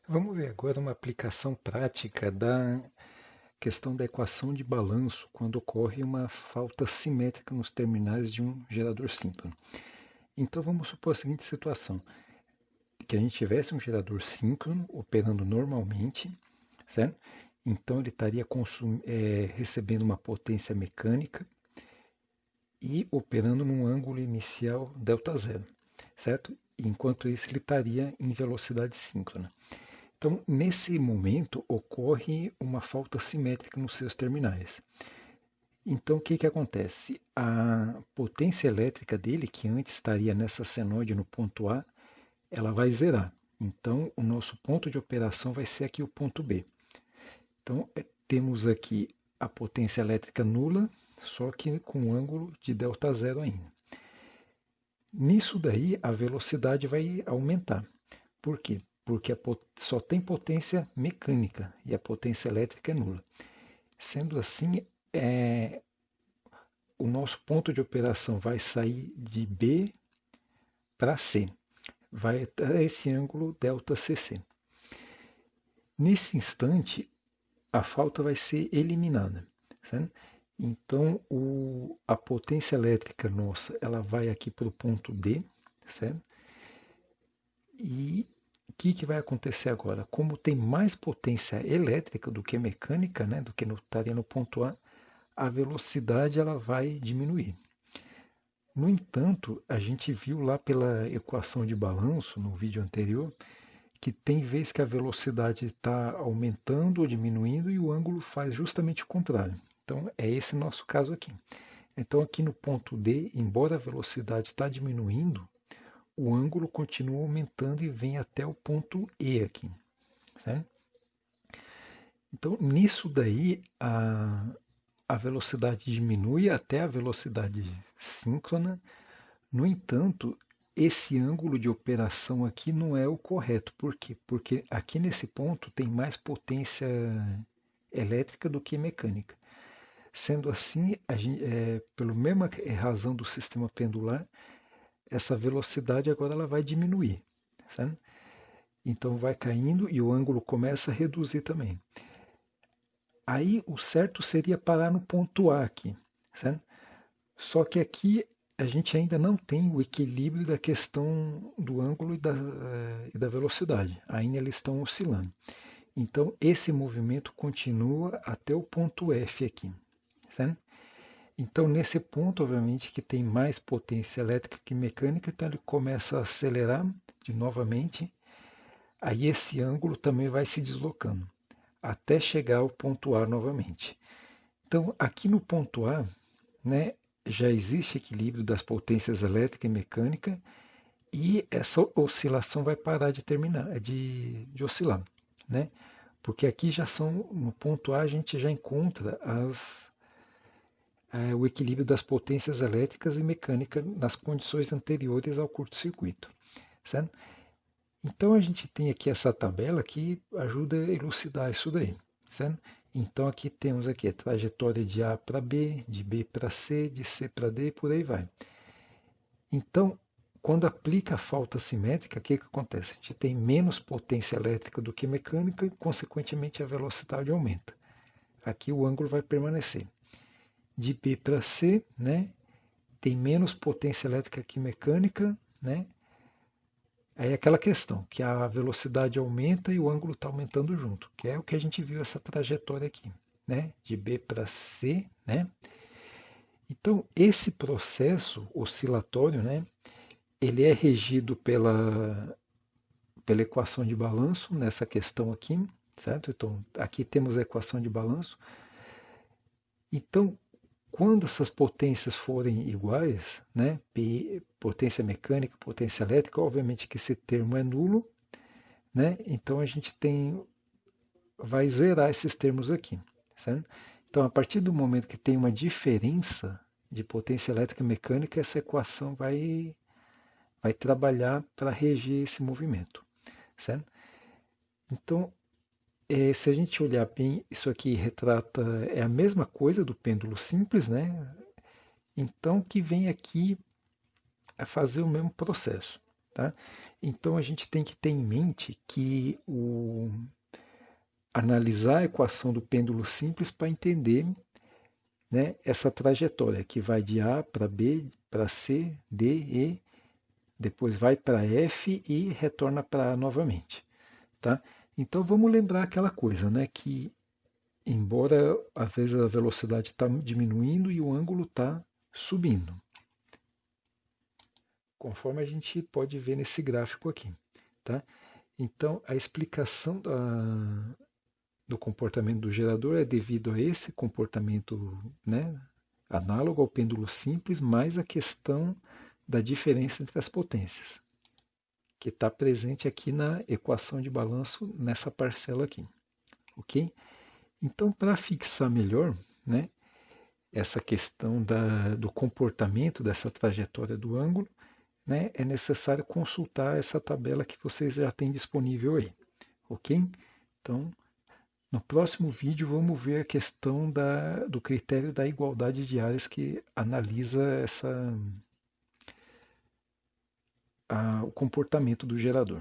Vamos ver agora uma aplicação prática da questão da equação de balanço quando ocorre uma falta simétrica nos terminais de um gerador síncrono. Então vamos supor a seguinte situação, que a gente tivesse um gerador síncrono operando normalmente, certo? Então ele estaria recebendo uma potência mecânica e operando num ângulo inicial ΔZ, certo? Enquanto isso ele estaria em velocidade síncrona. Então, nesse momento, ocorre uma falta simétrica nos seus terminais. Então, o que, que acontece? A potência elétrica dele, que antes estaria nessa senoide no ponto A, ela vai zerar. Então, o nosso ponto de operação vai ser aqui o ponto B. Então, temos aqui a potência elétrica nula, só que com um ângulo de ΔZ ainda. Nisso daí, a velocidade vai aumentar. Por quê? Porque só tem potência mecânica e a potência elétrica é nula. Sendo assim, o nosso ponto de operação vai sair de B para C, vai até esse ângulo ΔCC. Nesse instante, a falta vai ser eliminada, certo? Então, a potência elétrica nossa, ela vai aqui para o ponto D, certo? E o que vai acontecer agora? Como tem mais potência elétrica do que mecânica, né, do que estaria no ponto a velocidade ela vai diminuir. No entanto, a gente viu lá pela equação de balanço, no vídeo anterior, que tem vez que a velocidade está aumentando ou diminuindo e o ângulo faz justamente o contrário. Então, é esse nosso caso aqui. Então, aqui no ponto D, embora a velocidade está diminuindo, o ângulo continua aumentando e vem até o ponto E aqui, certo? Então, nisso daí, a velocidade diminui até a velocidade síncrona. No entanto, esse ângulo de operação aqui não é o correto. Por quê? Porque aqui nesse ponto tem mais potência elétrica do que mecânica. Sendo assim, pela mesma razão do sistema pendular, essa velocidade agora ela vai diminuir, certo? Então vai caindo e o ângulo começa a reduzir também. Aí o certo seria parar no ponto A aqui, certo? Só que aqui a gente ainda não tem o equilíbrio da questão do ângulo e da velocidade. Ainda eles estão oscilando. Então esse movimento continua até o ponto F aqui, certo? Então nesse ponto, obviamente, que tem mais potência elétrica que mecânica, então ele começa a acelerar novamente. Aí esse ângulo também vai se deslocando até chegar ao ponto A novamente. Então, aqui no ponto A, né, já existe equilíbrio das potências elétrica e mecânica e essa oscilação vai parar de terminar, de oscilar, né? Porque aqui já são, no ponto A, a gente já encontra o equilíbrio das potências elétricas e mecânicas nas condições anteriores ao curto-circuito, certo? Então a gente tem aqui essa tabela que ajuda a elucidar isso daí, certo? Então aqui temos aqui a trajetória de A para B, de B para C, de C para D e por aí vai. Então, quando aplica a falta simétrica, o que acontece? A gente tem menos potência elétrica do que mecânica e, consequentemente, a velocidade aumenta. Aqui o ângulo vai permanecer. De B para C, né, tem menos potência elétrica que mecânica, né, aí é aquela questão, que a velocidade aumenta e o ângulo está aumentando junto, que é o que a gente viu essa trajetória aqui, né? De B para C, né? Então, esse processo oscilatório, né? Ele é regido pela equação de balanço, nessa questão aqui, certo? Então, aqui temos a equação de balanço. Então, quando essas potências forem iguais, né? Potência mecânica, potência elétrica, obviamente que esse termo é nulo, né? Então a gente vai zerar esses termos aqui, certo? Então a partir do momento que tem uma diferença de potência elétrica e mecânica, essa equação vai trabalhar para reger esse movimento, certo? Então, se a gente olhar bem, isso aqui retrata é a mesma coisa do pêndulo simples, né? Então que vem aqui a fazer o mesmo processo, Tá? Então a gente tem que ter em mente que analisar a equação do pêndulo simples para entender, né, essa trajetória que vai de A para B, para C, D, E, depois vai para F e retorna para A novamente. Tá? Então vamos lembrar aquela coisa, né, que embora às vezes a velocidade está diminuindo e o ângulo está subindo, conforme a gente pode ver nesse gráfico aqui. Tá? Então a explicação do comportamento do gerador é devido a esse comportamento, né, análogo ao pêndulo simples, mais a questão da diferença entre as potências, que está presente aqui na equação de balanço nessa parcela aqui. Ok? Então, para fixar melhor, né, essa questão do comportamento dessa trajetória do ângulo, né, é necessário consultar essa tabela que vocês já têm disponível aí. Ok? Então, no próximo vídeo vamos ver a questão do critério da igualdade de áreas que analisa o comportamento do gerador.